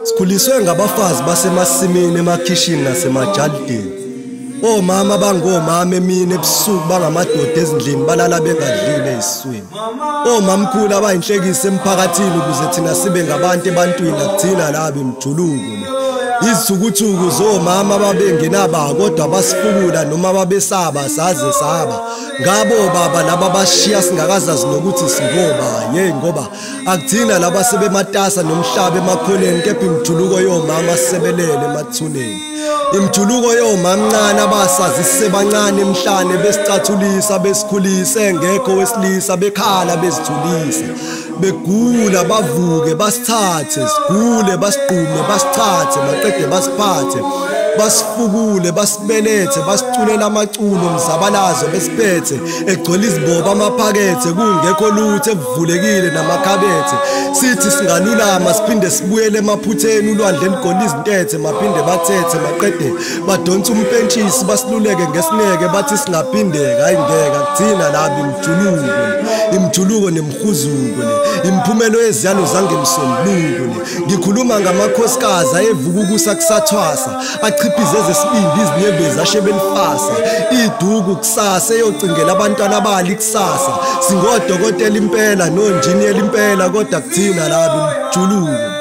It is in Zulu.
Sikhuliswe ngabafazi basemasimini emakhishini nasemajaldeni. Omama bangomama emini ebusuku bangamadoda ezindlini balala bengadlile eziswini. Omamkhulu abayinhlekisa emphakathini ukuze thina sibe ngabantu ebantwini akuthina laba emjuluko. Izithukuthuku zomama babengenaba kodwa basifukula noma babesaba saze saba. Ngabo baba laba bashiya singakazazi nokuthi singoba ngoba akuthina laba sebematasa nomhlaba emakholeni kepha imjuluko yomama sisebelele emathuneni. Imjuluko yomamncane abasazi sisebancane emhlane besicathulisa besikhulise ngekho wesilisa bekhala bezithulisa. Begula bavuke basithathe sigule basigqume basithathe maqede basiphathe basifukule basibelethe basiculela amaculo mzabalazo besiphethe egcwele iziboba amaphakethe kungekho lutho evulekile namakhabethe sithi singalulama siphinde sibuyele emaphutheni ulwandle ligona izintethe maphinde bathethe maqede badonsa umpentshisi basiluleke ngesineke bathi singaphindeka ayingeke akuthina laba imjuluko nemkhuzuko imphumelo yeziyalo zangemsombuluko ngikhuluma ngamakhosikazi ayevuka ukusakusathwasa achiphize ezesibindi izinyembezi ashebelifasa iduku kusasa eyocingela abantwana bali kusasa singodokotela impela nonjiniyela impela kodwa kuthina laba imjuluko.